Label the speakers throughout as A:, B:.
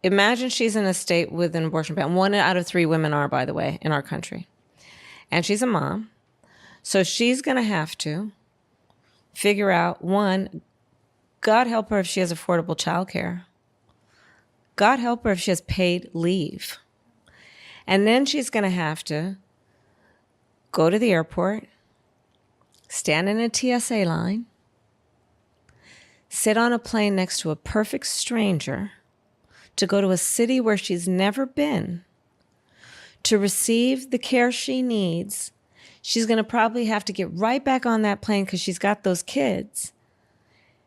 A: imagine she's in a state with an abortion ban. 1 out of 3 women are, by the way, in our country. And she's a mom. So she's going to have to figure out, one, God help her if she has affordable childcare. God help her if she has paid leave. And then she's going to have to go to the airport, stand in a TSA line, sit on a plane next to a perfect stranger to go to a city where she's never been to receive the care she needs. She's going to probably have to get right back on that plane because she's got those kids.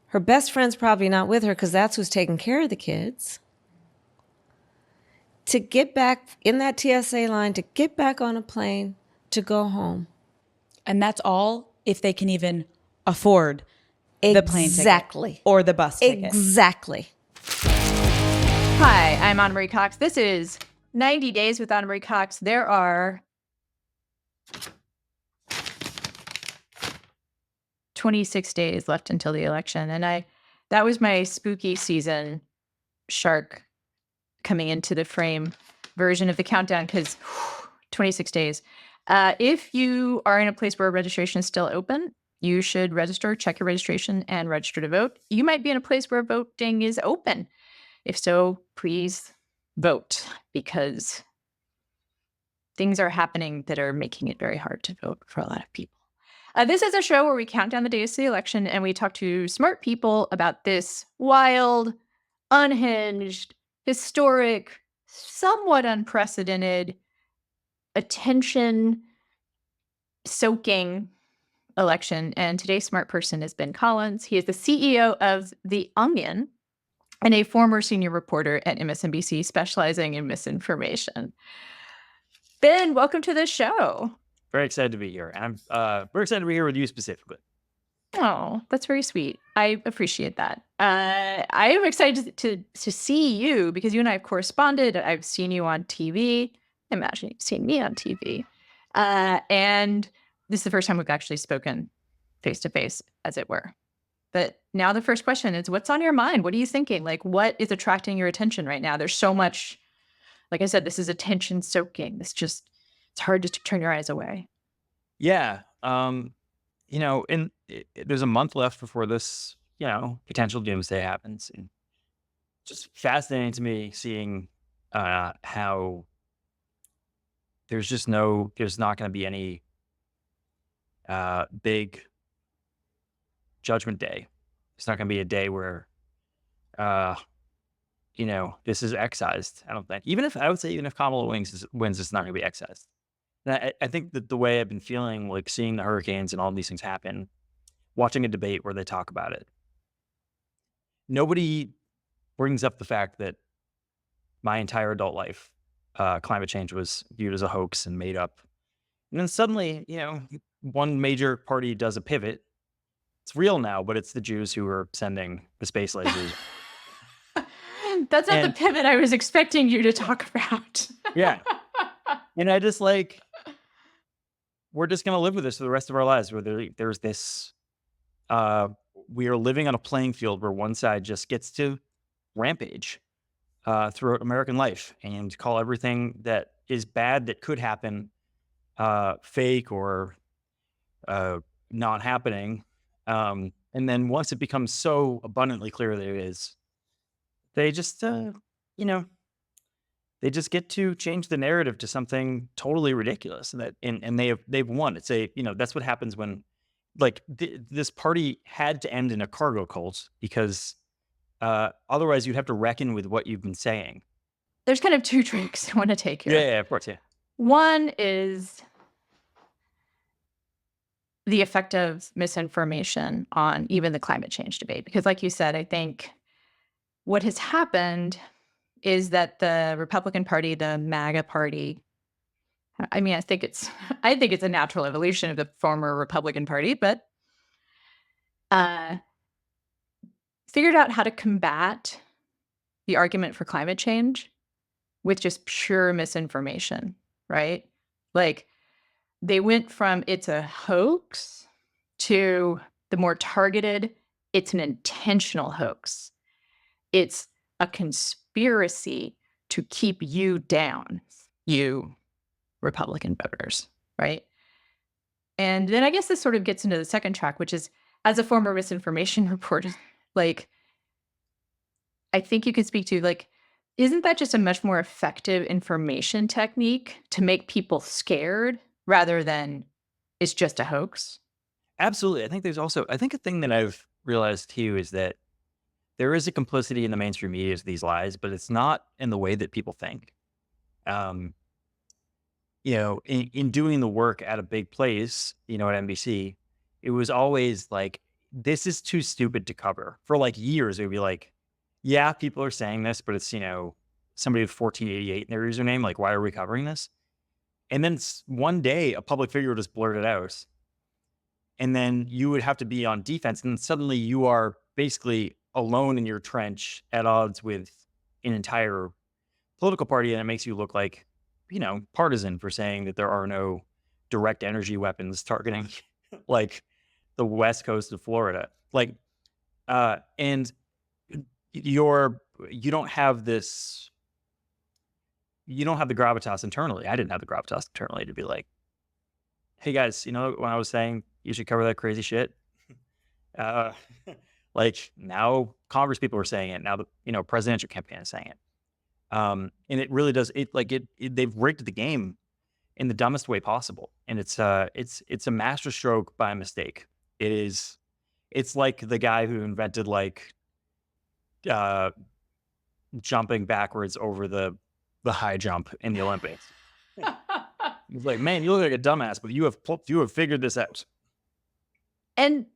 A: Her best friend's probably not with her because that's who's taking care of the kids. To get back in that TSA line, to get back on a plane, to go home.
B: And that's all if they can even afford the plane ticket or the bus ticket.
A: Exactly.
C: Hi, I'm Ana Marie Cox. This is 90 Days with Ana Marie Cox. There are 26 days left until the election. And that was my spooky season shark coming into the frame version of the countdown, because 26 days. If you are in a place where registration is still open, you should register, check your registration, and register to vote. You might be in a place where voting is open. If so, please vote, because things are happening that are making it very hard to vote for a lot of people. This is a show where we count down the days to the election and we talk to smart people about this wild, unhinged, historic, somewhat unprecedented, attention-soaking election. And today's smart person is Ben Collins. He is the CEO of The Onion and a former senior reporter at MSNBC specializing in misinformation. Ben, welcome to the show.
D: Very excited to be here. And we're excited to be here with you specifically.
C: Oh, that's very sweet. I appreciate that. I am excited to see you because you and I have corresponded. I've seen you on TV. I imagine you've seen me on TV. And this is the first time we've actually spoken face to face, as it were. But now the first question is, what's on your mind? What are you thinking? Like, what is attracting your attention right now? There's so much, like I said, this is attention soaking. It's hard to turn your eyes away.
D: Yeah. There's a month left before this, potential doomsday happens. And just fascinating to me seeing how there's not going to be any big judgment day. It's not going to be a day where, this is excised. I don't think. Even if Kamala wins, it's not going to be excised. And I think that the way I've been feeling, like seeing the hurricanes and all these things happen, watching a debate where they talk about it, nobody brings up the fact that my entire adult life, climate change was viewed as a hoax and made up. And then suddenly, one major party does a pivot. It's real now, but it's the Jews who are sending the space lasers.
C: That's not the pivot I was expecting you to talk about.
D: Yeah. And I just we're just going to live with this for the rest of our lives, where there's this, we are living on a playing field where one side just gets to rampage throughout American life and call everything that is bad that could happen fake or not happening. And then once it becomes so abundantly clear that it is, they just, they just get to change the narrative to something totally ridiculous, and they've won. It's that's what happens when, this party had to end in a cargo cult, because otherwise you'd have to reckon with what you've been saying.
C: There's kind of two tracks I want to take here.
D: Yeah, of course, yeah.
C: One is the effect of misinformation on even the climate change debate, because like you said, I think what has happened is that the Republican Party, the MAGA Party, I mean, I think it's a natural evolution of the former Republican Party, but figured out how to combat the argument for climate change with just pure misinformation, right? Like, they went from it's a hoax to the more targeted, it's an intentional hoax. It's a conspiracy to keep you down, you Republican voters, right? And then I guess this sort of gets into the second track, which is, as a former misinformation reporter, like, I think you could speak to, like, isn't that just a much more effective information technique to make people scared rather than it's just a hoax?
D: Absolutely. I think a thing that I've realized too is that there is a complicity in the mainstream media to these lies, but it's not in the way that people think. Um, in doing the work at a big place, at NBC, it was always like, this is too stupid to cover. For like years, it would be like, yeah, people are saying this, but it's, somebody with 1488 in their username. Like, why are we covering this? And then one day, a public figure would just blurt it out. And then you would have to be on defense. And suddenly you are basically alone in your trench at odds with an entire political party. And it makes you look like, partisan for saying that there are no direct energy weapons targeting like the west coast of Florida. Like, and you don't have this, you don't have the gravitas internally. I didn't have the gravitas internally to be like, hey guys, when I was saying you should cover that crazy shit, uh, like now Congress people are saying it. Now the presidential campaign is saying it. And it really does they've rigged the game in the dumbest way possible. And it's a masterstroke by mistake. It's like the guy who invented jumping backwards over the high jump in the Olympics. He's like, man, you look like a dumbass, but you have figured this out.
C: And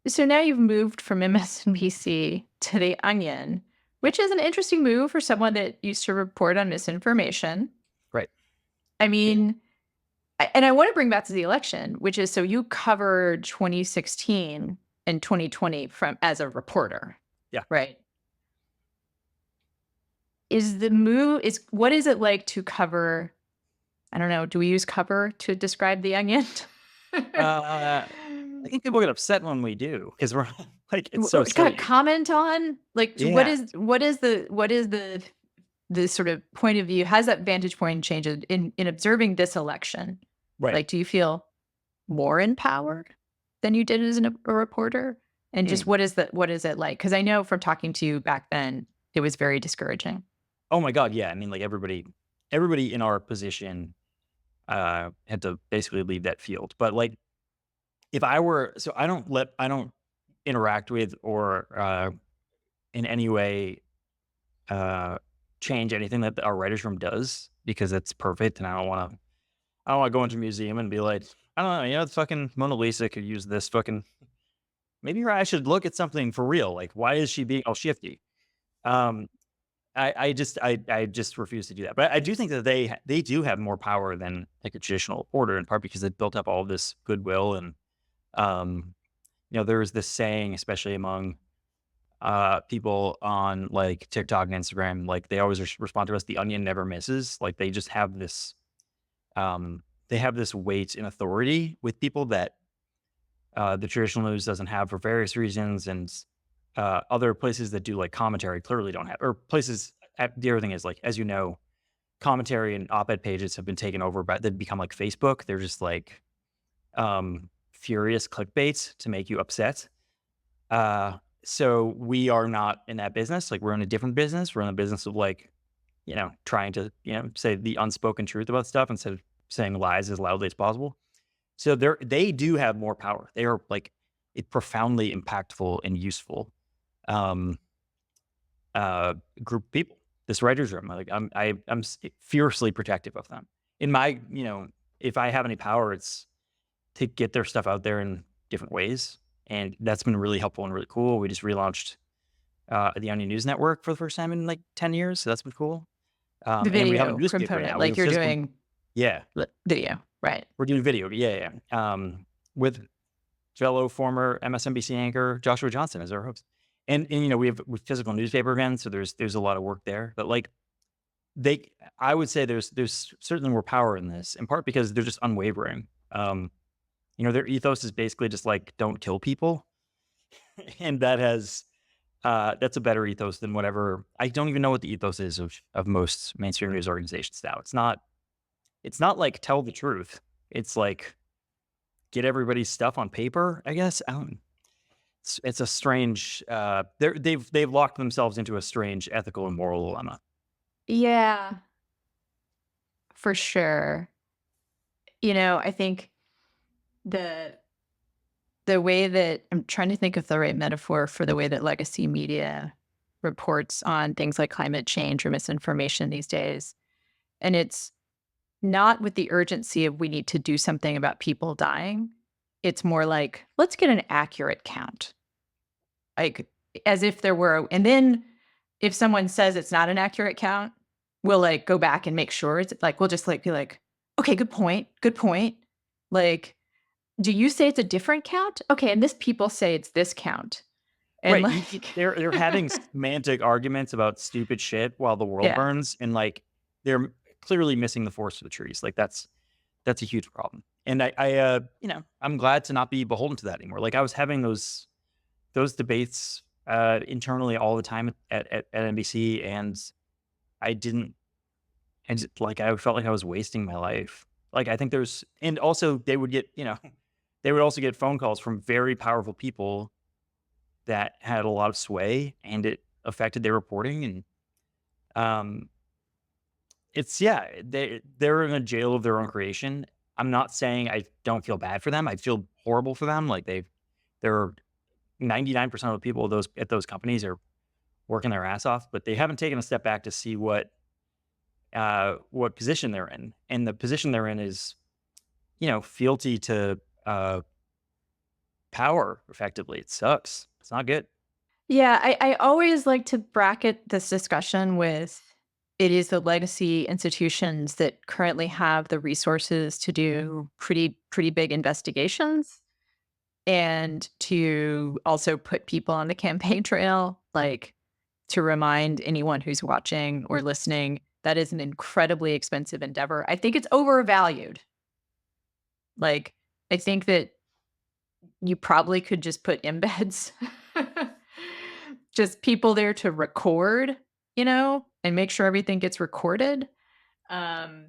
C: so now you've moved from MSNBC to The Onion, which is an interesting move for someone that used to report on misinformation.
D: Right.
C: I mean, and I want to bring back to the election, which is, so you covered 2016 and 2020 as a reporter.
D: Yeah.
C: Right. What is it like to cover? I don't know. Do we use cover to describe The Onion?
D: I think people get upset when we do because we're like, it's so silly.
C: Comment on what is the sort of point of view? Has that vantage point changed in observing this election?
D: Right.
C: Like, do you feel more empowered than you did as a reporter? And just what is it like? Because I know from talking to you back then, it was very discouraging.
D: Oh my God, yeah. I mean, like everybody in our position had to basically leave that field. But like, if I were, so I don't interact with or in any way change anything that our writers' room does because it's perfect, and I don't want to go into a museum and be like, I don't know, the fucking Mona Lisa could use this fucking. Maybe I should look at something for real. Like, why is she being all shifty? I just refuse to do that. But I do think that they do have more power than like a traditional reporter, in part because they've built up all this goodwill. And there's this saying, especially among people on like TikTok and Instagram, like they always respond to us, the Onion never misses. Like they just have this weight and authority with people that the traditional news doesn't have for various reasons. And other places that do like commentary clearly don't have, or places. The other thing is, like, as you know, commentary and op-ed pages have been taken over by, they've become like Facebook. They're just like furious clickbaits to make you upset. So we are not in that business. Like, we're in a different business. We're in the business of like, trying to, say the unspoken truth about stuff instead of saying lies as loudly as possible. So they do have more power. They are like profoundly impactful and useful group of people. This writer's room, like I'm fiercely protective of them. In my, if I have any power, it's to get their stuff out there in different ways, and that's been really helpful and really cool. We just relaunched the Onion News Network for the first time in like 10 years, so that's been cool.
C: The
D: and we have a
C: video
D: newspaper
C: component,
D: now.
C: like you're doing
D: Yeah,
C: video, right?
D: we're doing video. Yeah. With fellow former MSNBC anchor Joshua Johnson as our host. And we have physical newspaper again, so there's a lot of work there. But like I would say there's certainly more power in this, in part because they're just unwavering. Their ethos is basically just like, don't kill people, and that has That's a better ethos than whatever. I don't even know what the ethos is of most mainstream news organizations now. It's not like tell the truth. It's like get everybody's stuff on paper, I guess. I don't. It's a strange. They've locked themselves into a strange ethical and moral dilemma.
C: Yeah, for sure. I think the the way that I'm trying to think of the right metaphor for the way that legacy media reports on things like climate change or misinformation these days. And it's not with the urgency of we need to do something about people dying. It's more like, let's get an accurate count. Like as if there were, and then if someone says it's not an accurate count, we'll like go back and make sure it's like, we'll just like be like, okay, good point. Good point. Like, do you say it's a different count? Okay. And this people say it's this count. And
D: Right.
C: like,
D: They're having semantic arguments about stupid shit while the world
C: yeah.
D: burns, and like they're clearly missing the forest for the trees. Like that's a huge problem. And I'm glad to not be beholden to that anymore. Like I was having those debates internally all the time at NBC, and I didn't. And like I felt like I was wasting my life. Like I think and also they would get they would also get phone calls from very powerful people that had a lot of sway, and it affected their reporting. And um, they're in a jail of their own creation. I'm not saying I don't feel bad for them. I feel horrible for them. Like they're 99% of the people at those companies are working their ass off, but they haven't taken a step back to see what position they're in. And the position they're in is, fealty to power. Effectively, it sucks. It's not good.
C: Yeah, I always like to bracket this discussion with it is the legacy institutions that currently have the resources to do pretty big investigations and to also put people on the campaign trail, like to remind anyone who's watching or listening that is an incredibly expensive endeavor. I think it's overvalued. Like I think that you probably could just put embeds just people there to record, and make sure everything gets recorded. Um,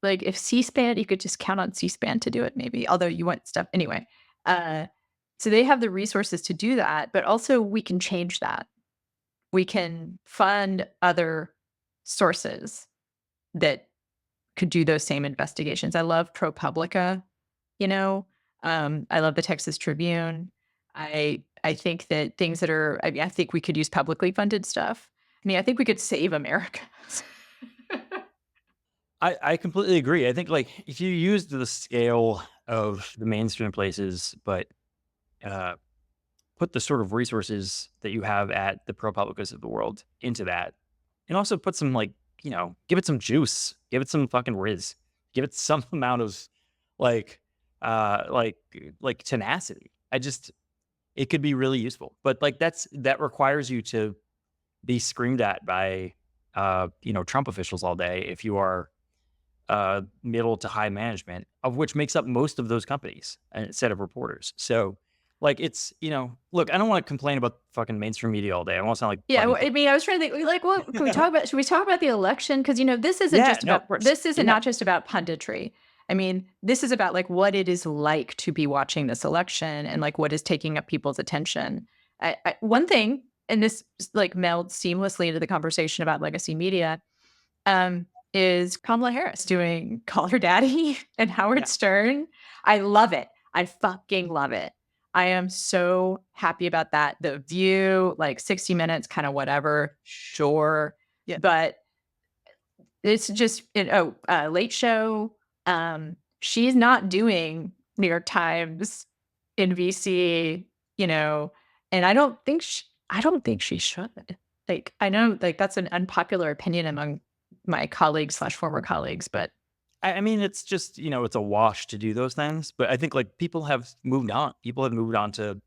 C: like if C-SPAN, you could just count on C-SPAN to do it maybe, although you want stuff anyway. So they have the resources to do that, but also we can change that. We can fund other sources that could do those same investigations. I love ProPublica, you know. I love the Texas Tribune. I think that things that are I think we could use publicly funded stuff. I mean, I think we could save America.
D: I completely agree. I think like if you use the scale of the mainstream places, but uh, put the sort of resources that you have at the ProPublicas of the world into that, and also put some give it some juice, give it some fucking riz, give it some amount of like uh like tenacity. It could be really useful. But like that requires you to be screamed at by Trump officials all day if you are middle to high management, of which makes up most of those companies, instead of reporters. So like it's look, I don't want to complain about fucking mainstream media all day. I want to sound like
C: Yeah,
D: Bunny.
C: I mean, I was trying to think, like, what can we talk about? Should we talk about the election? Because this isn't
D: Yeah,
C: just
D: no, of
C: about
D: course.
C: this isn't
D: Yeah.
C: not just about punditry. I mean, this is about like what it is like to be watching this election and like what is taking up people's attention. One thing, and this like melds seamlessly into the conversation about legacy media, is Kamala Harris doing Call Her Daddy and Howard
D: Yeah.
C: Stern. I love it. I fucking love it. I am so happy about that. The View, like 60 Minutes, kind of whatever, sure.
D: Yeah.
C: But it's just, Late Show. She's not doing New York Times, NBC, and I don't think she should. Like, I know, like, that's an unpopular opinion among my colleagues slash former colleagues, but
D: I mean, it's just, it's a wash to do those things. But I think like people have moved on. People have moved on to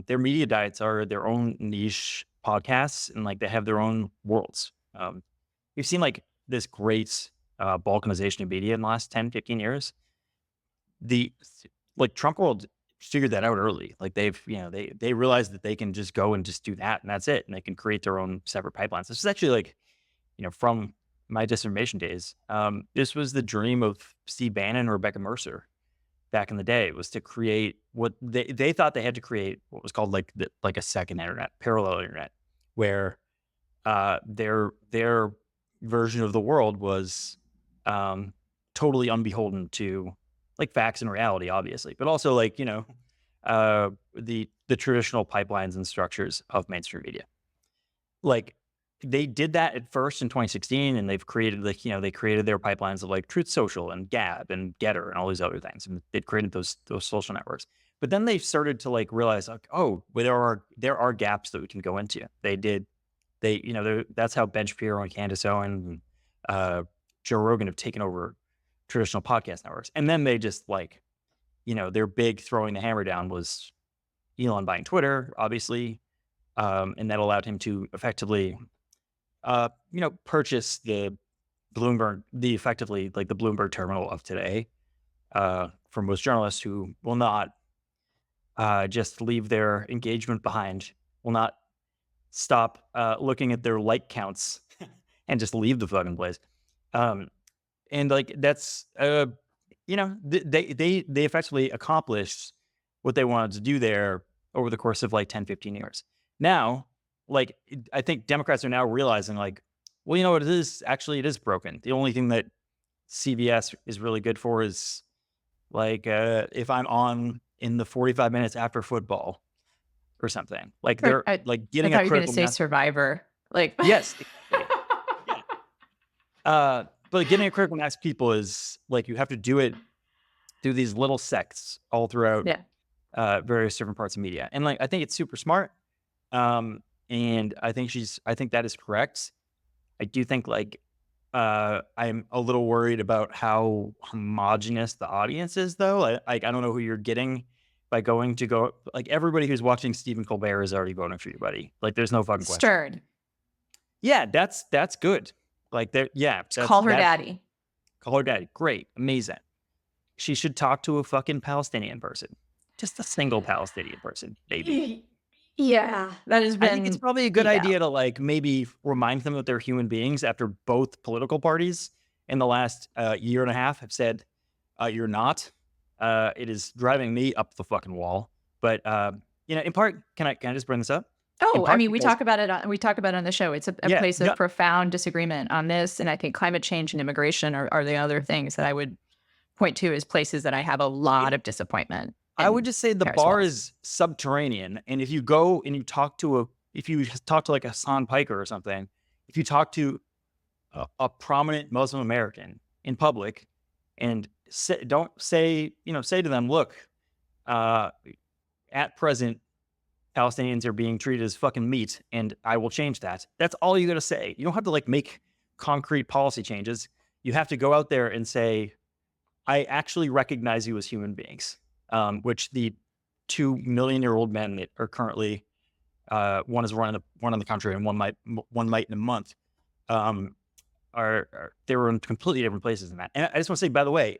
D: their media diets are their own niche podcasts, and like they have their own worlds. We've seen like this great balkanization of media in the last 10, 15 years. The like Trump world figured that out early. Like they realized that they can just go and just do that and that's it. And they can create their own separate pipelines. This is actually like, from my disinformation days, this was the dream of Steve Bannon and Rebecca Mercer back in the day. It was to create what they thought they had to create what was called like a second internet, parallel internet, where their version of the world was totally unbeholden to like facts and reality, obviously, but also like the traditional pipelines and structures of mainstream media. Like they did that at first in 2016, and they've created they created their pipelines of like Truth Social and Gab and Getter and all these other things, and they've created those social networks. But then they started to like realize like, oh, well, there are gaps that we can go into. That's how Ben Shapiro and Candace Owen and Joe Rogan have taken over traditional podcast networks. And then they just like, their big throwing the hammer down was Elon buying Twitter, obviously. And that allowed him to effectively, purchase the Bloomberg terminal of today for most journalists who will not just leave their engagement behind, will not stop looking at their like counts and just leave the fucking place. And like that's they effectively accomplished what they wanted to do there over the course of like 10, 15 years. Now, like I think Democrats are now realizing like, well, you know what it is? Actually, it is broken. The only thing that CBS is really good for is like if I'm on in the 45 minutes after football or something. Like they're like getting
C: I thought
D: a
C: you were going to
D: critical
C: say Survivor. Like
D: yes. Yeah. But getting a critical mass of people is like you have to do it through these little sects all throughout various different parts of media. And like I think it's super smart. And I think that is correct. I do think like I'm a little worried about how homogenous the audience is though. I don't know who you're getting by going like everybody who's watching Stephen Colbert is already voting for you, buddy. Like there's no fucking question.
C: Stern.
D: Yeah, that's good. Like
C: call her daddy.
D: Call her daddy. Great. Amazing. She should talk to a fucking Palestinian person. Just a single Palestinian person, maybe.
C: Yeah, that has been.
D: I think it's probably a good idea to like maybe remind them that they're human beings after both political parties in the last year and a half have said, you're not. It is driving me up the fucking wall. But in part, can I just bring this up?
C: Oh, I mean, we talk about it on the show. It's a place of profound disagreement on this. And I think climate change and immigration are the other things that I would point to as places that I have a lot of disappointment.
D: I would just say the bar is subterranean. And if you go and you talk to like Hassan Piker or something, if you talk to a prominent Muslim American in public and say to them, look, at present, Palestinians are being treated as fucking meat, and I will change that. That's all you got to say. You don't have to like make concrete policy changes. You have to go out there and say, I actually recognize you as human beings, which the 2 million-year-old men that are currently one is running the country and one might in a month they were in completely different places than that. And I just want to say, by the way,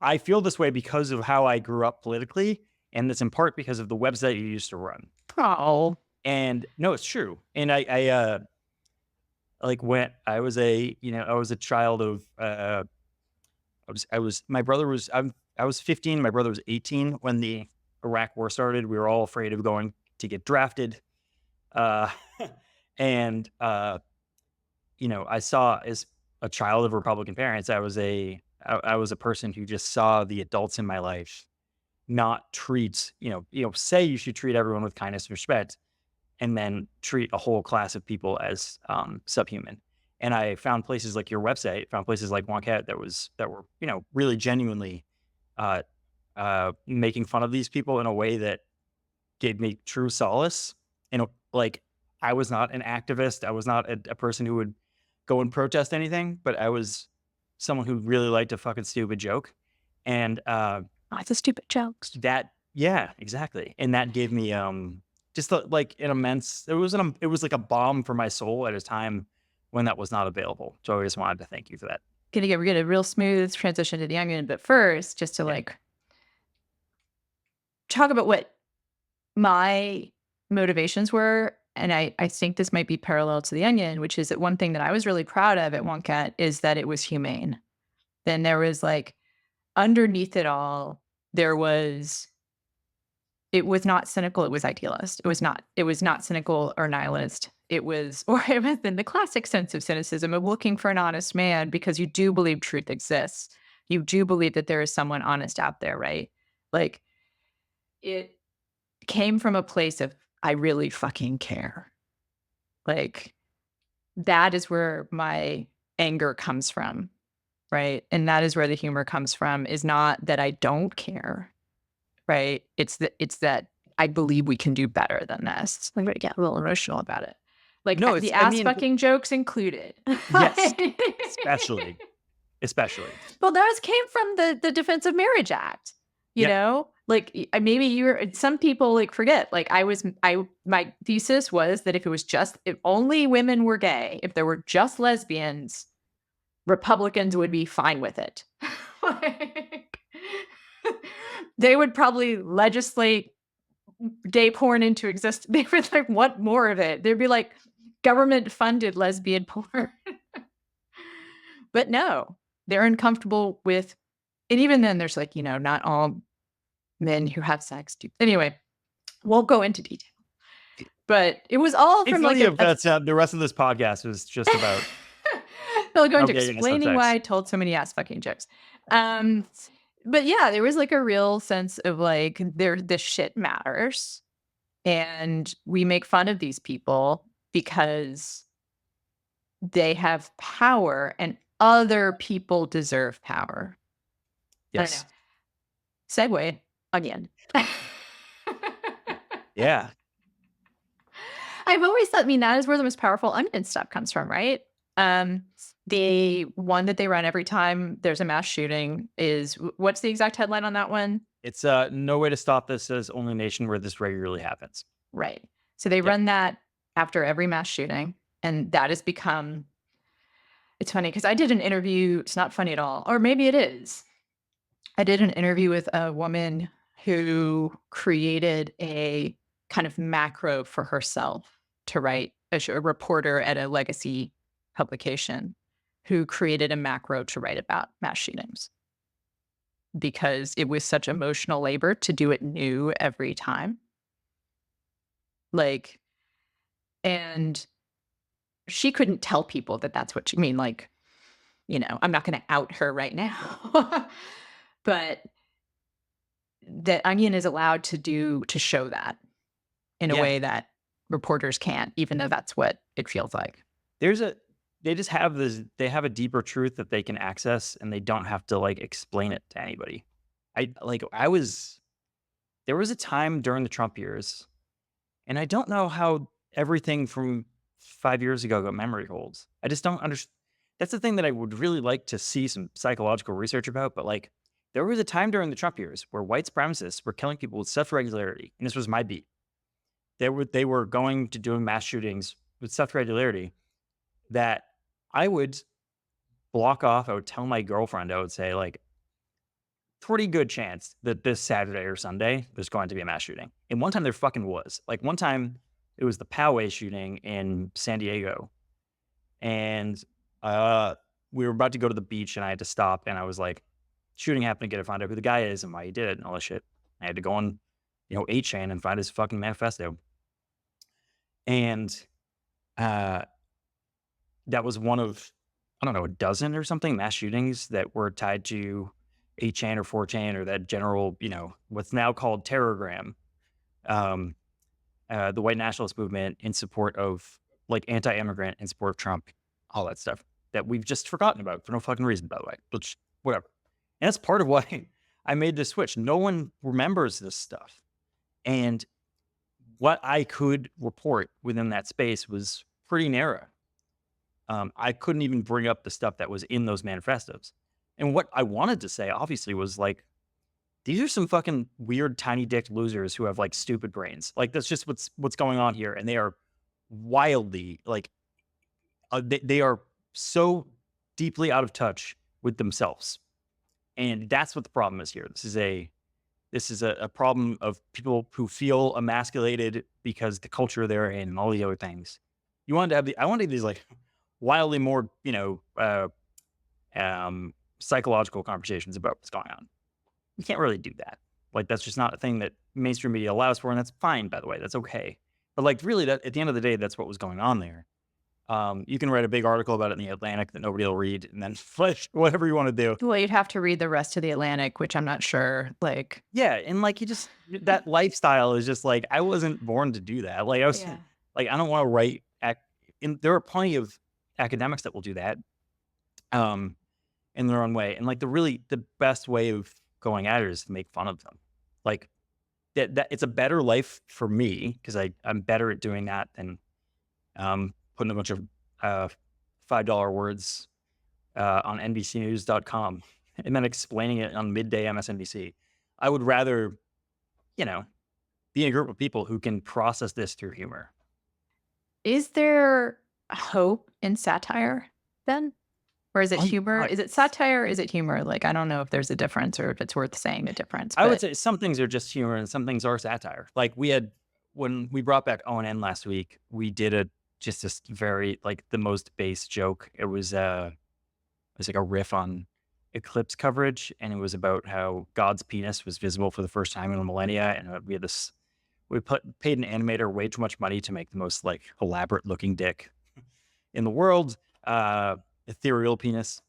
D: I feel this way because of how I grew up politically. And it's in part because of the website you used to run.
C: Oh,
D: and no, it's true. And I when I was a child of, I was 15. My brother was 18 when the Iraq war started. We were all afraid of going to get drafted. And I saw as a child of Republican parents, I was a person who just saw the adults in my life not treat, say you should treat everyone with kindness and respect, and then treat a whole class of people as subhuman. And I found places like your website, found places like Wonkat that were really genuinely making fun of these people in a way that gave me true solace. And like I was not an activist, I was not a person who would go and protest anything, but I was someone who really liked a fucking stupid joke. And
C: it's a stupid jokes.
D: Yeah, exactly. And that gave me just like an immense. It was like a balm for my soul at a time when that was not available. So I just wanted to thank you for that.
C: We're gonna get a real smooth transition to the onion, but first, just to like talk about what my motivations were, and I think this might be parallel to The Onion, which is that one thing that I was really proud of at Wonkat is that it was humane. Then there was like underneath it all, it was not cynical, it was idealist. It was not cynical or nihilist. It was in the classic sense of cynicism of looking for an honest man because you do believe truth exists. You do believe that there is someone honest out there, right? Like it came from a place of I really fucking care. Like that is where my anger comes from, right? And that is where the humor comes from, is not that I don't care, right? It's that I believe we can do better than this. I'm going to get a little emotional about it. Like
D: No,
C: the
D: I
C: ass
D: mean,
C: fucking jokes included.
D: yes, especially.
C: Well, those came from the Defense of Marriage Act. You
D: Yep.
C: know, like maybe some people like forget. Like my thesis was that if only women were gay, if there were just lesbians, Republicans would be fine with it. Like, they would probably legislate gay porn into existence. They would like want more of it. There'd be like government funded lesbian porn. But no, they're uncomfortable with, and even then there's like, not all men who have sex do. Anyway, won't go into detail. But it was all
D: It's
C: from
D: really
C: like
D: that's the rest of this podcast was just about
C: I'll go into
D: getting us
C: explaining
D: sex.
C: why I told so many ass fucking jokes. But yeah, there was like a real sense of like this shit matters. And we make fun of these people because they have power and other people deserve power.
D: Yes.
C: I don't know. Segue again.
D: Yeah.
C: I've always thought, that is where the most powerful onion stuff comes from, right? The one that they run every time there's a mass shooting is, what's the exact headline on that one?
D: It's no way to stop this as only nation where this regularly happens.
C: Right. So they run that after every mass shooting. And that has become, it's funny because I did an interview. It's not funny at all. Or maybe it is. I did an interview with a woman who created a kind of macro for herself to write, a reporter at a legacy publication who created a macro to write about mass shootings because it was such emotional labor to do it new every time. Like, and she couldn't tell people that that's what she mean. Like, I'm not going to out her right now, but the Onion is allowed to show that in a way that reporters can't, even though that's what it feels like.
D: They just have they have a deeper truth that they can access and they don't have to like explain it to anybody. There was a time during the Trump years, and I don't know how everything from 5 years ago got memory holds. I just don't understand. That's the thing that I would really like to see some psychological research about. But like, there was a time during the Trump years where white supremacists were killing people with such regularity, and this was my beat. They were going to doing mass shootings with such regularity that I would block off. I would tell my girlfriend, I would say like, pretty good chance that this Saturday or Sunday there's going to be a mass shooting. And one time there fucking was. Like one time it was the Poway shooting in San Diego. And we were about to go to the beach and I had to stop and I was like, shooting happened again to find out who the guy is and why he did it and all that shit. I had to go on, 8chan and find his fucking manifesto. And that was one of, I don't know, a dozen or something mass shootings that were tied to 8chan or 4chan or that general, what's now called terrorgram, the white nationalist movement in support of like anti-immigrant, in support of Trump, all that stuff that we've just forgotten about for no fucking reason, by the way, but whatever. And that's part of why I made this switch. No one remembers this stuff. And what I could report within that space was pretty narrow. I couldn't even bring up the stuff that was in those manifestos. And what I wanted to say, obviously, was like, these are some fucking weird, tiny dick losers who have like stupid brains. Like that's just what's going on here, and they are wildly like, they are so deeply out of touch with themselves, and that's what the problem is here. This is a This is a problem of people who feel emasculated because the culture they're in and all the other things. You wanted to have I wanted these like wildly more, psychological conversations about what's going on. You can't really do that. Like, that's just not a thing that mainstream media allows for, and that's fine, by the way. That's okay. But like, really, that at the end of the day, that's what was going on there. You can write a big article about it in the Atlantic that nobody will read, and then flesh whatever you want to do.
C: Well, you'd have to read the rest of the Atlantic, which I'm not sure. Like,
D: Yeah, and like that lifestyle is just like I wasn't born to do that. Like I was
B: Yeah.
D: like I don't want to write. And there are plenty of academics that will do that, in their own way. And like the best way of going at it is to make fun of them. Like that it's a better life for me because I'm better at doing that than putting a bunch of $5 words on NBCnews.com and then explaining it on midday MSNBC. I would rather, be in a group of people who can process this through humor.
C: is there hope in satire then? Or is it humor?
D: God.
C: Is it satire? Is it humor? Like, I don't know if there's a difference or if it's worth saying the difference.
D: I would
C: but-
D: say some things are just humor and some things are satire. Like when we brought back O&N last week, we did just this very like the most base joke. It was like a riff on eclipse coverage, and it was about how God's penis was visible for the first time in a millennia, and we had paid an animator way too much money to make the most like elaborate looking dick in the world, ethereal penis.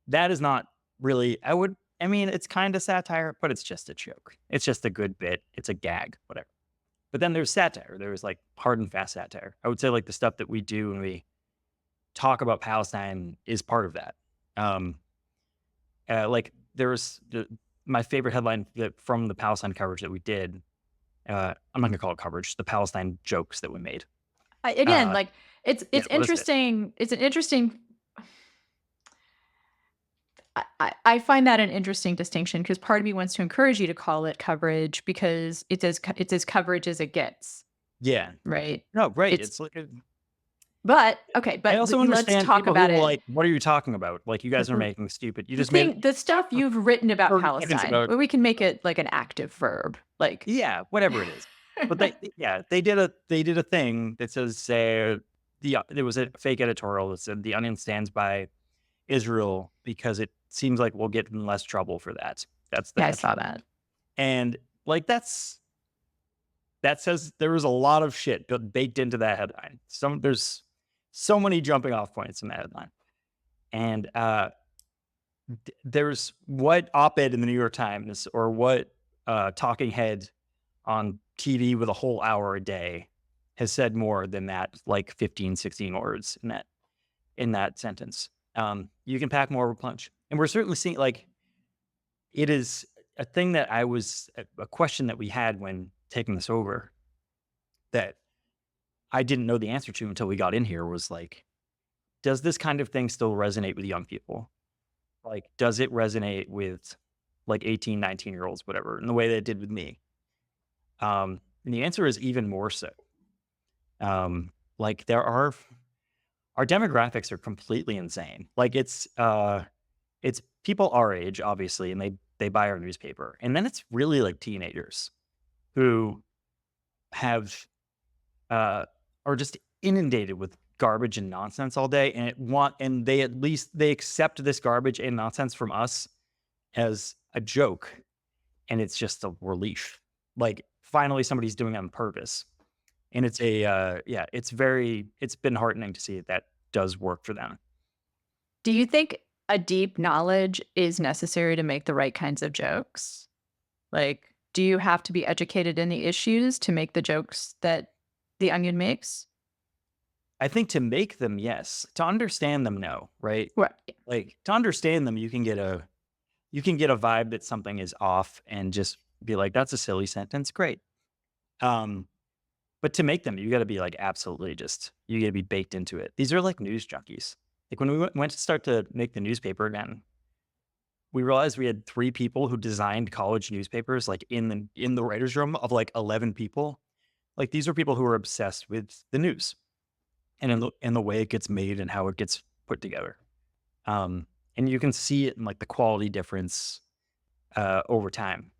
D: That is not really. I mean, it's kind of satire, but it's just a joke. It's just a good bit. It's a gag, whatever. But then there's satire. There's like hard and fast satire. I would say like the stuff that we do when we talk about Palestine is part of that. Like there's my favorite headline from the Palestine coverage that we did. I'm not gonna call it coverage. The Palestine jokes that we made.
C: like it's
D: what is it?
C: interesting. It's an interesting. I find that an interesting distinction because part of me wants to encourage you to call it coverage because it's as coverage as it gets,
D: Yeah.
C: right?
D: No, right.
C: It's-
D: It's like
C: But okay, but
D: I also
C: let's
D: understand
C: talk
D: people
C: about
D: who are
C: it.
D: like, what are you talking about? Like you guys are making stupid. You
C: The
D: just made
C: thing, the stuff you've written about
D: 30 seconds
C: Palestine,
D: ago.
C: well, we can make it like an active verb, like
D: Yeah, whatever it is. But they did a thing that says there was a fake editorial that said the Onion stands by Israel because it seems like we'll get in less trouble for that. That's the
C: yeah, I saw that.
D: And like that says there was a lot of shit baked into that headline. There's so many jumping off points in that headline. And there's what op-ed in the New York Times or what talking head on TV with a whole hour a day has said more than that, like 15, 16 words in that sentence. You can pack more of a punch. And we're certainly seeing like it is a thing that a question that we had when taking this over that I didn't know the answer to until we got in here was like, does this kind of thing still resonate with young people? Like, does it resonate with like 18, 19-year-olds, whatever, in the way that it did with me? And the answer is even more so. Like our demographics are completely insane. Like it's people our age, obviously, and they buy our newspaper. And then it's really like teenagers who have are just inundated with garbage and nonsense all day, and they accept this garbage and nonsense from us as a joke, and it's just a relief. Like finally somebody's doing it on purpose, and it's it's been heartening to see that does work for them.
C: Do you think a deep knowledge is necessary to make the right kinds of jokes? Like, do you have to be educated in the issues to make the jokes that the Onion makes?
D: I think to make them, yes. To understand them, no. Right?
C: Right.
D: Like to understand them, you can get a vibe that something is off and just be like, that's a silly sentence. Great. But to make them, you got to be like absolutely you got to be baked into it. These are like news junkies. Like when we went to start to make the newspaper again, we realized we had 3 people who designed college newspapers, like in the writer's room of like 11 people. Like these are people who are obsessed with the news and in the way it gets made and how it gets put together. And you can see it in like the quality difference over time.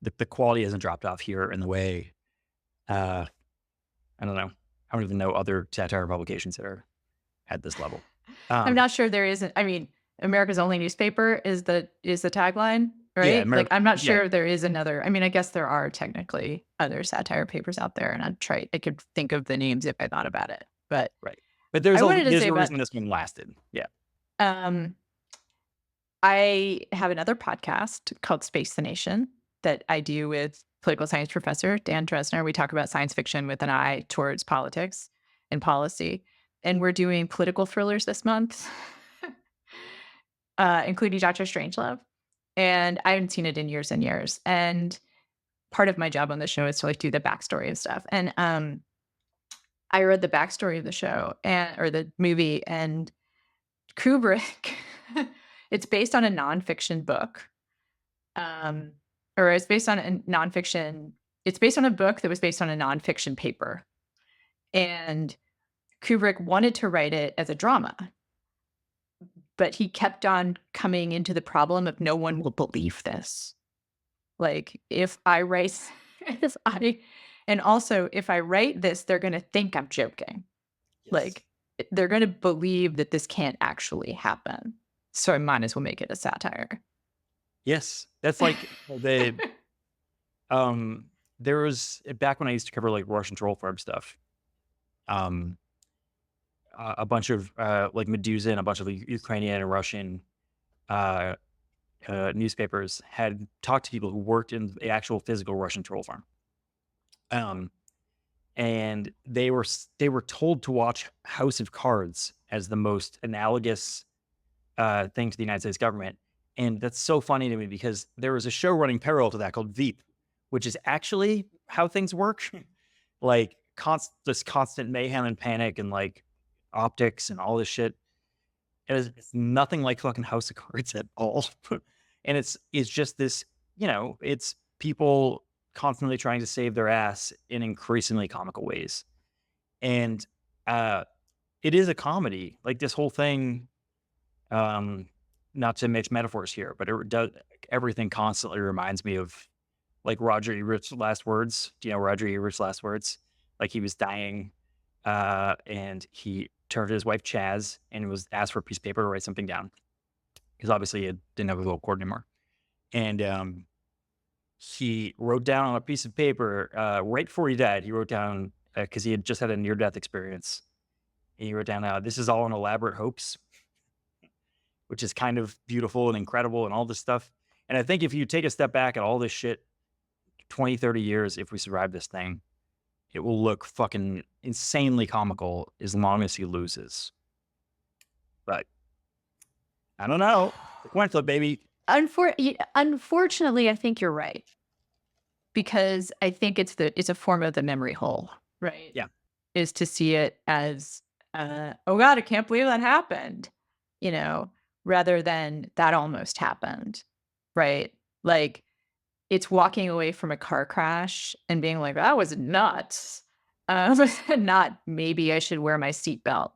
D: the quality hasn't dropped off here in the way. I don't know. I don't even know other satire publications that are at this level.
C: I'm not sure there isn't. I mean, America's only newspaper is the tagline,
D: Yeah,
C: right? Like, I'm not
D: yeah,
C: sure there is another. I mean, I guess there are technically other satire papers out there, and I could think of the names if I thought about it. But
D: right. But there's
C: I wanted to
D: there's
C: say
D: a
C: about
D: reason this one lasted. Yeah.
C: I have another podcast called Space the Nation that I do with political science professor Dan Dresner. We talk about science fiction with an eye towards politics and policy. And we're doing political thrillers this month, including Dr. Strangelove. And I haven't seen it in years and years. And part of my job on the show is to like do the backstory of stuff. And I read the backstory of the show or the movie, and Kubrick, it's based on a nonfiction book. Or it's based on a nonfiction. It's based on a book that was based on a nonfiction paper. And Kubrick wanted to write it as a drama, but he kept on coming into the problem of no one will believe this. Like, if I write this, and also if I write this, they're going to think I'm joking.
D: Yes.
C: Like, they're going to believe that this can't actually happen. So I might as well make it a satire.
D: Yes. That's like there was back when I used to cover like Russian troll farm stuff. A bunch of like Medusa and a bunch of Ukrainian and Russian newspapers had talked to people who worked in the actual physical Russian troll farm. And they were told to watch House of Cards as the most analogous thing to the United States government. And that's so funny to me because there was a show running parallel to that called Veep, which is actually how things work. Like this constant mayhem and panic and like optics and all this shit. It's nothing like fucking House of Cards at all. And it's just this, it's people constantly trying to save their ass in increasingly comical ways. And it is a comedy. Like this whole thing, not to mix metaphors here, but it does, everything constantly reminds me of like Roger Ebert's last words. Do you know Roger Ebert's last words? Like he was dying and he turned to his wife Chaz and was asked for a piece of paper to write something down because obviously he didn't have a vocal cord anymore. And he wrote down on a piece of paper right before he died. He wrote down because he had just had a near-death experience. And he wrote down, "This is all an elaborate hoax," which is kind of beautiful and incredible and all this stuff. And I think if you take a step back at all this shit, 20, 30 years, if we survive this thing, it will look fucking insanely comical as long as he loses. But I don't know. Coin flip, baby.
C: Unfortunately, I think you're right. Because I think it's a form of the memory hole, right?
D: Yeah.
C: Is to see it as, oh God, I can't believe that happened, rather than that almost happened, right? Like, it's walking away from a car crash and being like, that was nuts. Not maybe I should wear my seatbelt,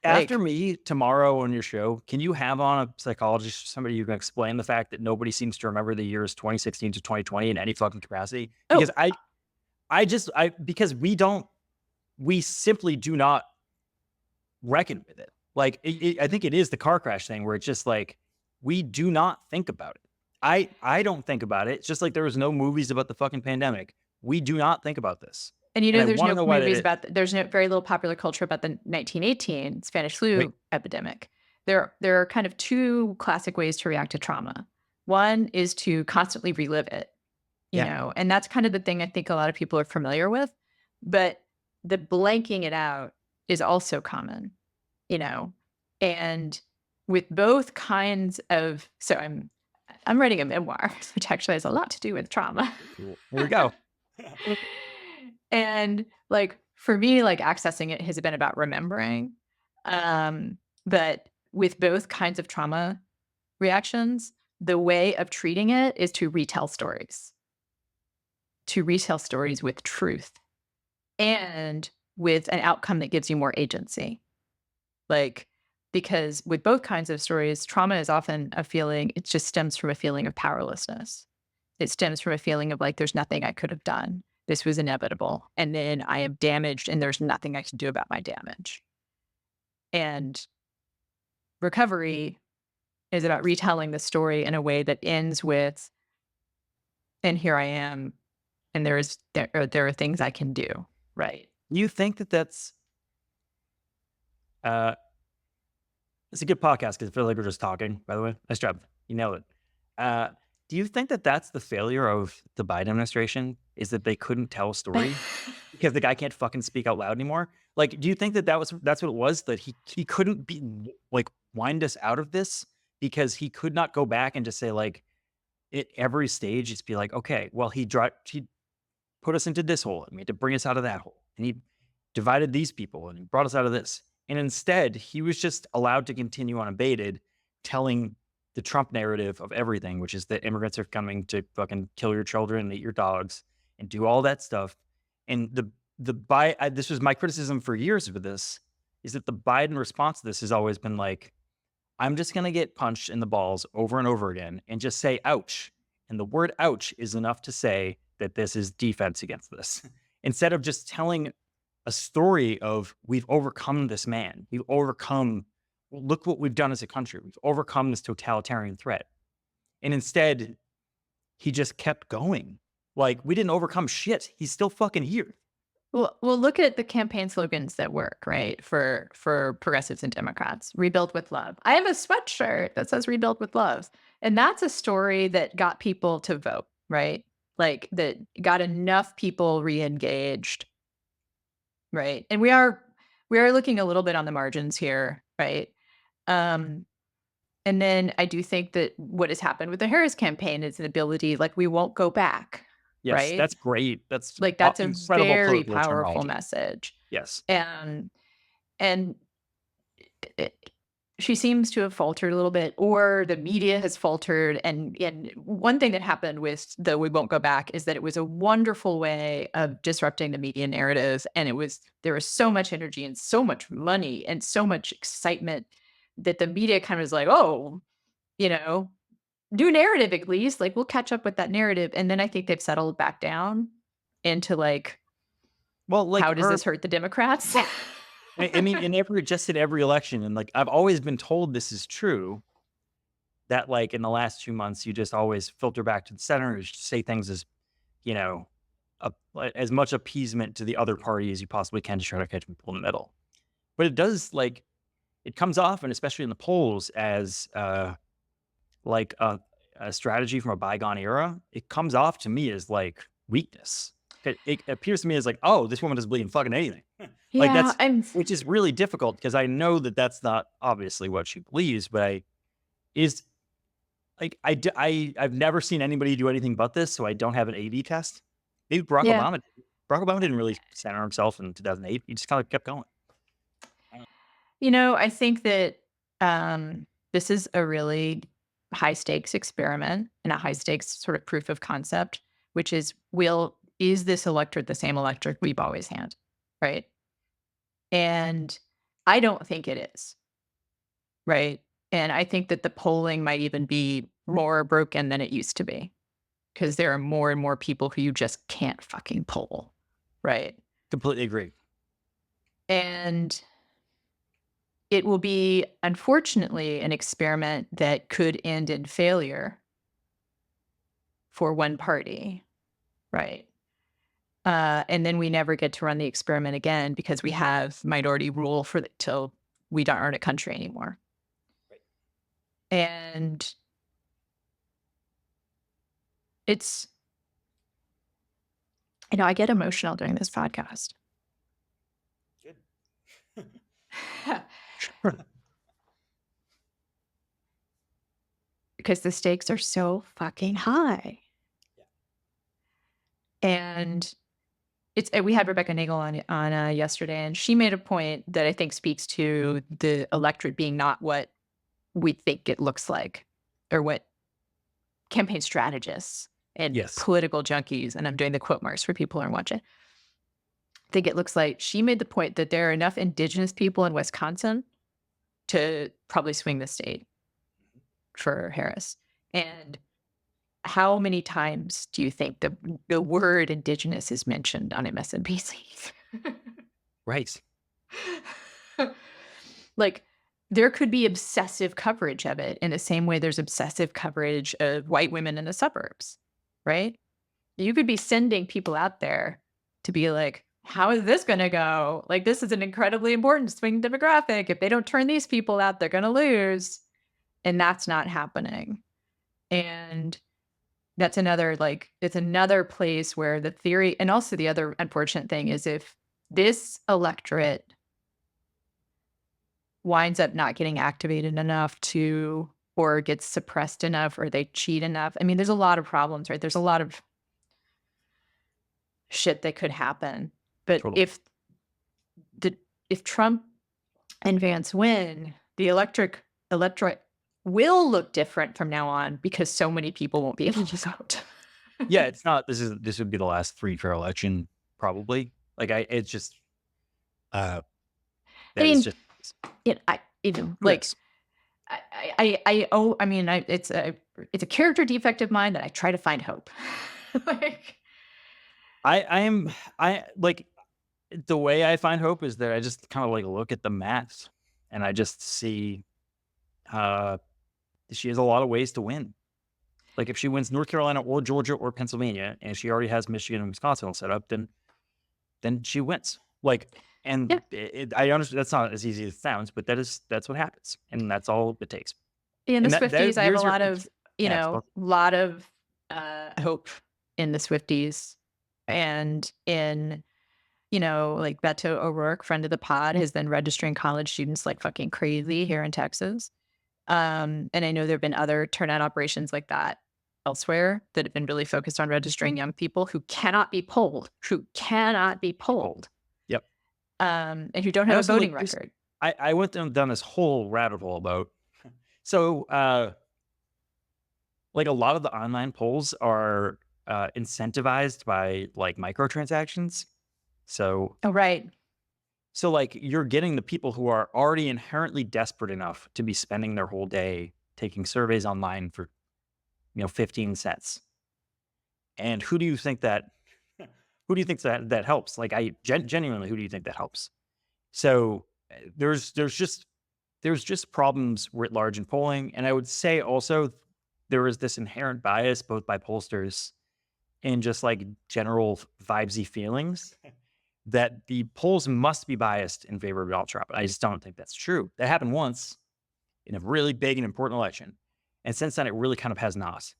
D: After me tomorrow on your show, can you have on a psychologist or somebody who can explain the fact that nobody seems to remember the years 2016 to 2020 in any fucking capacity? Because because we simply do not reckon with it. Like, I think it is the car crash thing where it's just like, we do not think about it. I don't think about it. It's just like there was no movies about the fucking pandemic. We do not think about this.
C: And there's no movies there's no very little popular culture about the 1918 Spanish flu epidemic. There are kind of two classic ways to react to trauma. One is to constantly relive it, and that's kind of the thing I think a lot of people are familiar with. But the blanking it out is also common, and with both kinds of, so I'm writing a memoir, which actually has a lot to do with trauma.
D: Cool. Here we go.
C: And like, for me, like accessing it has been about remembering. But with both kinds of trauma reactions, the way of treating it is to retell stories with truth and with an outcome that gives you more agency. Like, because with both kinds of stories, trauma is often a feeling, it just stems from a feeling of powerlessness. It stems from a feeling of like, there's nothing I could have done. This was inevitable. And then I am damaged and there's nothing I can do about my damage. And recovery is about retelling the story in a way that ends with, and here I am, and there are things I can do. Right.
D: You think that that's it's a good podcast because I feel like we're just talking, by the way. Nice job. You nailed it. Do you think that that's the failure of the Biden administration, is that they couldn't tell a story because the guy can't fucking speak out loud anymore? Like, do you think that that's what it was, that he couldn't be like wind us out of this because he could not go back and just say like at every stage, just be like, okay, well, he put us into this hole and we had to bring us out of that hole, and he divided these people and he brought us out of this. And instead, he was just allowed to continue unabated, telling the Trump narrative of everything, which is that immigrants are coming to fucking kill your children and eat your dogs and do all that stuff. And this was my criticism for years of this, is that the Biden response to this has always been like, I'm just going to get punched in the balls over and over again and just say, ouch. And the word ouch is enough to say that this is defense against this. Instead of just telling a story of, we've overcome this man. We've overcome, look what we've done as a country. We've overcome this totalitarian threat. And instead, he just kept going. Like, we didn't overcome shit. He's still fucking here.
C: Well, look at the campaign slogans that work, right? For progressives and Democrats. Rebuild with love. I have a sweatshirt that says rebuild with love. And that's a story that got people to vote, right? Like, that got enough people re-engaged. Right. And we are looking a little bit on the margins here, right? And then I do think that what has happened with the Harris campaign is an ability, like, we won't go back.
D: Yes,
C: right?
D: That's great. That's
C: Like, that's a
D: incredible
C: very
D: political
C: powerful
D: terminology.
C: message.
D: Yes.
C: And she seems to have faltered a little bit, or the media has faltered. And one thing that happened with the "we won't go back" is that it was a wonderful way of disrupting the media narrative. And there was so much energy and so much money and so much excitement that the media kind of was like, oh, new narrative, at least. Like, we'll catch up with that narrative. And then I think they've settled back down into like,
D: well, like,
C: how does this hurt the Democrats?
D: I mean, in every election, and like, I've always been told this is true, that like in the last 2 months, you just always filter back to the center and just say things as, as much appeasement to the other party as you possibly can to try to catch people in the middle. But it does, like, it comes off, and especially in the polls, as like a strategy from a bygone era. It comes off to me as like weakness. It appears to me as like, oh, this woman doesn't believe in fucking anything. Which is really difficult, because I know that that's not obviously what she believes, but I've never seen anybody do anything but this, so I don't have an A/B test. Maybe Barack Obama did. Barack Obama didn't really center himself in 2008. He just kind of kept going.
C: I think that this is a really high stakes experiment and a high stakes sort of proof of concept, which is, is this electorate the same electorate we've always had, right? And I don't think it is, right? And I think that the polling might even be more broken than it used to be, because there are more and more people who you just can't fucking poll, right?
D: Completely agree.
C: And it will be, unfortunately, an experiment that could end in failure for one party, right? And then we never get to run the experiment again, because we have minority rule till we aren't a country anymore.
D: Right.
C: And it's, I get emotional during this podcast.
D: Good.
C: Because the stakes are so fucking high. Yeah. And we had Rebecca Nagel on yesterday, and she made a point that I think speaks to the electorate being not what we think it looks like, or what campaign strategists and political junkies, and I'm doing the quote marks for people who are watching, think it looks like. She made the point that there are enough indigenous people in Wisconsin to probably swing the state for Harris. And how many times do you think the word indigenous is mentioned on MSNBC?
D: Right.
C: Like, there could be obsessive coverage of it in the same way there's obsessive coverage of white women in the suburbs, right? You could be sending people out there to be like, how is this going to go? Like, this is an incredibly important swing demographic. If they don't turn these people out, they're going to lose. And that's not happening. And that's another, like, it's another place where the theory, and also the other unfortunate thing is if this electorate winds up not getting activated enough to, or gets suppressed enough, or they cheat enough. I mean, there's a lot of problems, right? There's a lot of shit that could happen. But
D: Totally.
C: if Trump and Vance win, the electorate will look different from now on because so many people won't be able to vote.
D: Yeah, it's not. This would be the last free fair election, probably. Like it's just.
C: I
D: That
C: mean,
D: is just.
C: it's a character defect of mine that I try to find hope. Like,
D: I like the way I find hope is that I just kind of like look at the math and I just see she has a lot of ways to win. Like if she wins North Carolina or Georgia or Pennsylvania and she already has Michigan and Wisconsin all set up, then she wins. Like, and I understand that's not as easy as it sounds, but that's what happens, and that's all it takes.
C: in the
D: And
C: Swifties, I have a
D: there's your
C: lot of lot of hope in the Swifties, and in like Beto O'Rourke, friend of the pod, has been registering college students like fucking crazy here in Texas. And I know there have been other turnout operations like that elsewhere that have been really focused on registering young people who cannot be polled.
D: Yep.
C: And who don't have a voting record.
D: I went down this whole rabbit hole about so like a lot of the online polls are incentivized by like microtransactions. So
C: right.
D: So like you're getting the people who are already inherently desperate enough to be spending their whole day taking surveys online for 15 cents. And who do you think that helps? Like genuinely, who do you think that helps? So there's just problems writ large in polling. And I would say also there is this inherent bias both by pollsters and just like general vibesy feelings that the polls must be biased in favor of Donald Trump. I just don't think that's true. That happened once in a really big and important election. And since then, it really kind of has not.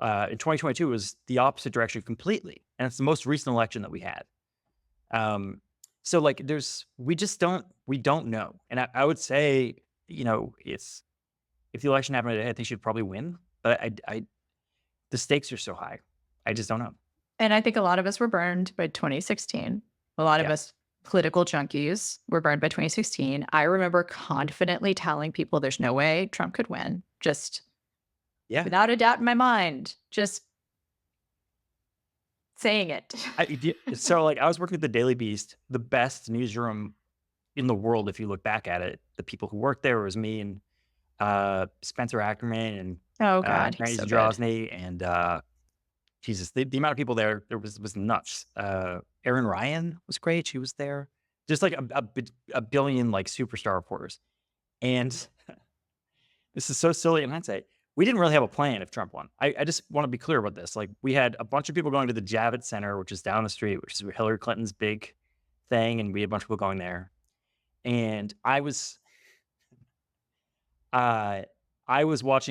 D: In 2022, it was the opposite direction completely. And it's the most recent election that we had. So like we don't know. And I would say, if the election happened today, I think she'd probably win. But the stakes are so high. I just don't know.
C: And I think a lot of us were burned by 2016. A lot of us political junkies were burned by 2016. I remember confidently telling people there's no way Trump could win. Just without a doubt in my mind, just saying it.
D: So like I was working at the Daily Beast, the best newsroom in the world. If you look back at it, the people who worked there was me and Spencer Ackerman and Mary
C: so
D: Drosny and Jesus, the amount of people there was nuts. Erin Ryan was great. She was there. Just like a billion like superstar reporters. And this is so silly in hindsight. We didn't really have a plan if Trump won. I just want to be clear about this. Like we had a bunch of people going to the Javits Center, which is down the street, which is Hillary Clinton's big thing. And we had a bunch of people going there. And I was watching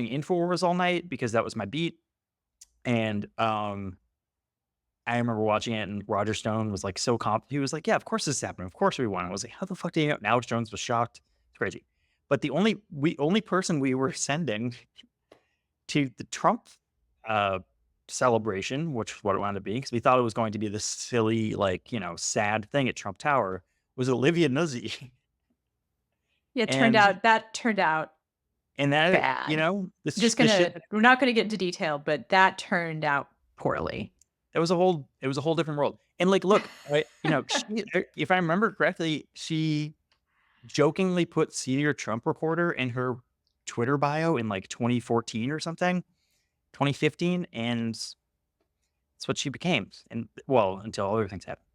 D: InfoWars all night because that was my beat. And I remember watching it, and Roger Stone was like so confident. He was like, "Yeah, of course this is happening. Of course we won." I was like, "How the fuck do you know?" Alex Jones was shocked. It's crazy. But the only person we were sending to the Trump celebration, which is what it wound up being, because we thought it was going to be this silly, like sad thing at Trump Tower, was Olivia Nuzzi.
C: Yeah, that turned out.
D: And that
C: bad. We're not gonna get into detail, but that turned out poorly.
D: It was a whole different world. And like, look, if I remember correctly, she jokingly put senior Trump reporter in her Twitter bio in like 2014 or something. 2015, and that's what she became. And well, until other things happened.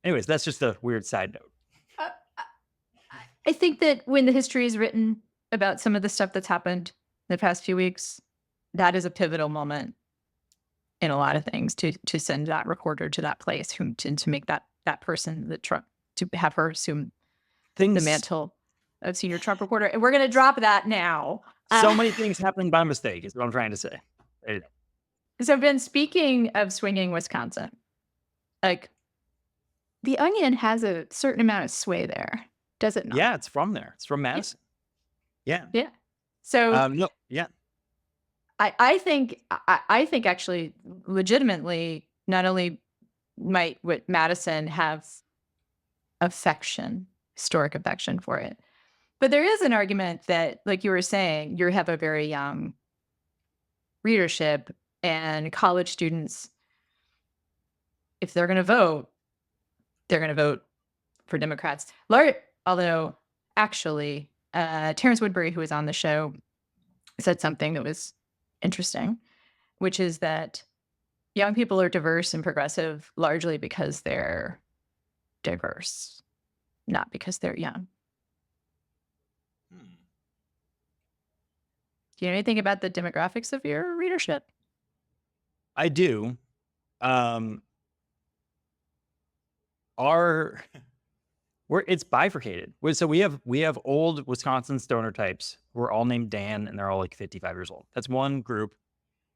D: Anyways, that's just a weird side note.
C: Uh, I think that when the history is written about some of the stuff that's happened in the past few weeks, that is a pivotal moment in a lot of things to send that reporter to that place, to make that person that Trump, to have her assume the mantle of senior Trump reporter. And we're going to drop that now.
D: So many things happening by mistake is what I'm trying to say.
C: So Ben, speaking of swinging Wisconsin, like the Onion has a certain amount of sway there, does it not?
D: Yeah, it's from there. It's from Madison. Yeah.
C: Yeah. So
D: No, yeah.
C: I think actually legitimately, not only might Madison have historic affection for it, but there is an argument that, like you were saying, you have a very young readership, and college students, if they're going to vote, they're going to vote for Democrats. Although actually, Terrence Woodbury, who was on the show, said something that was interesting, which is that young people are diverse and progressive largely because they're diverse, not because they're young. Do you know anything about the demographics of your readership?
D: I do. It's bifurcated. So we have old Wisconsin stoner types who are all named Dan, and they're all like 55 years old. That's one group.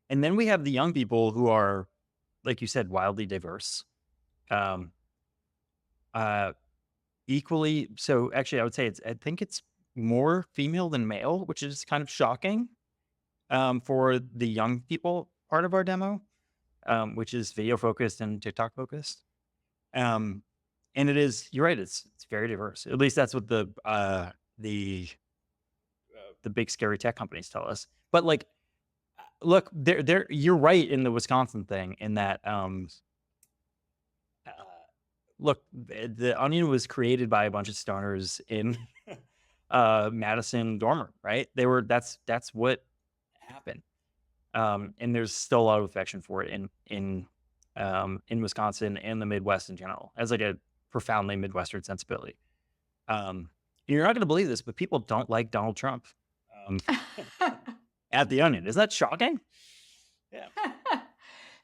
D: And then we have the young people who are, like you said, wildly diverse. Equally. So actually, I would say I think it's more female than male, which is kind of shocking for the young people part of our demo, which is video focused and TikTok focused. And it is, you're right, it's very diverse. At least that's what the big scary tech companies tell us. But like, look, you're right in the Wisconsin thing, in that look, the Onion was created by a bunch of stoners in Madison dormer, right? That's what happened. And there's still a lot of affection for it in Wisconsin and the Midwest in general, as like a profoundly Midwestern sensibility. You're not going to believe this, but people don't like Donald Trump at the Onion. Is that shocking? Yeah.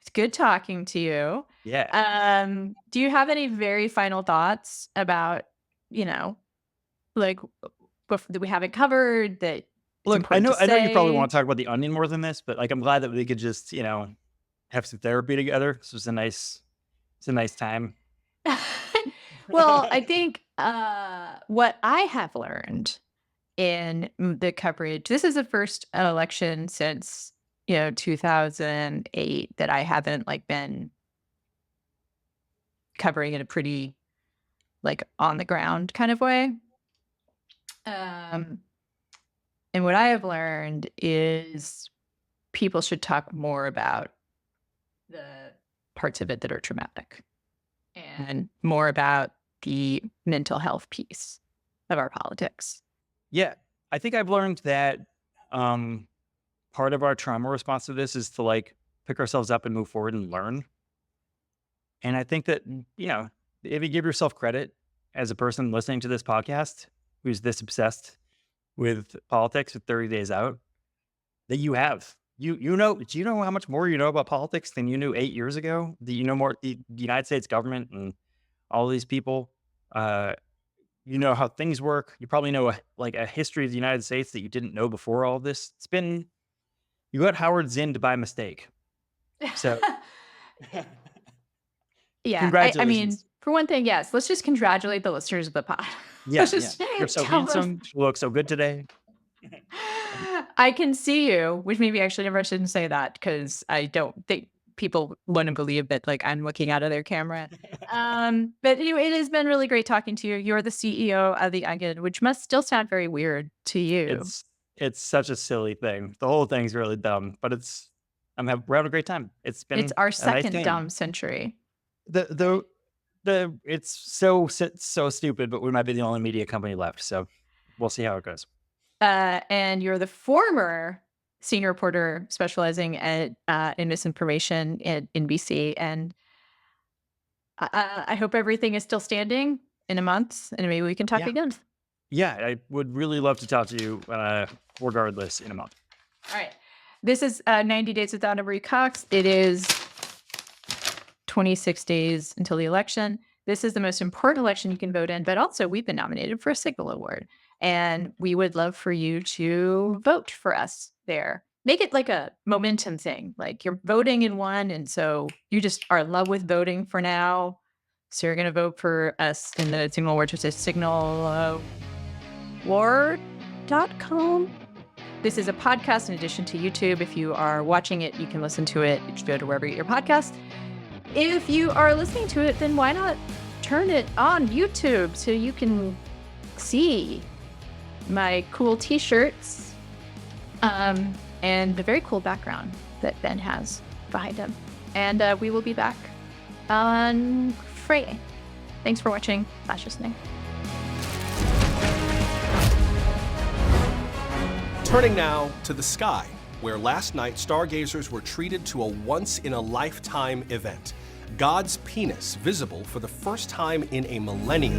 C: It's good talking to you.
D: Yeah.
C: Do you have any very final thoughts about, like, that we haven't covered that?
D: Look, I know you probably want to talk about the Onion more than this, but like, I'm glad that we could just, have some therapy together. This was a nice time.
C: Well, I think what I have learned in the coverage, this is the first election since 2008 that I haven't been covering in a pretty on the ground kind of way. And what I have learned is people should talk more about the parts of it that are traumatic, and more about the mental health piece of our politics.
D: Yeah, I think I've learned that part of our trauma response to this is to pick ourselves up and move forward and learn. And I think that, if you give yourself credit as a person listening to this podcast who's this obsessed with politics with 30 days out, that you have. Do you know how much more you know about politics than you knew 8 years ago? Do you know more the United States government and all these people? You know how things work. You probably know a history of the United States that you didn't know before all this. You got Howard Zinn by mistake. So
C: yeah,
D: congratulations.
C: I mean, for one thing, yes, let's just congratulate the listeners of the pod.
D: Yeah. You're so handsome. You look so good today.
C: I can see you, which maybe actually never shouldn't say that, because I don't think people want to believe that I'm looking out of their camera. But anyway, it has been really great talking to you. You're the CEO of the Onion, which must still sound very weird to you.
D: It's such a silly thing. The whole thing's really dumb, but we're having a great time. It's
C: our second
D: nice
C: dumb century.
D: It's so stupid, but we might be the only media company left. So we'll see how it goes.
C: And you're the former senior reporter specializing in misinformation in BC. And I hope everything is still standing in a month, and maybe we can talk again.
D: Yeah, I would really love to talk to you regardless in a month.
C: All right. This is 90 Days with Ana Marie Cox. It is 26 days until the election. This is the most important election you can vote in, but also we've been nominated for a Signal Award. And we would love for you to vote for us there. Make it like a momentum thing. Like you're voting in one, and so you just are in love with voting for now. So you're going to vote for us in the Signal Award, which is signalaward.com. This is a podcast in addition to YouTube. If you are watching it, you can listen to it. You should go to wherever you get your podcast. If you are listening to it, then why not turn it on YouTube so you can see my cool t-shirts and the very cool background that Ben has behind him. And we will be back on Friday. Thanks for watching / listening.
E: Turning now to the sky, where last night stargazers were treated to a once-in-a-lifetime event. God's penis visible for the first time in a millennium.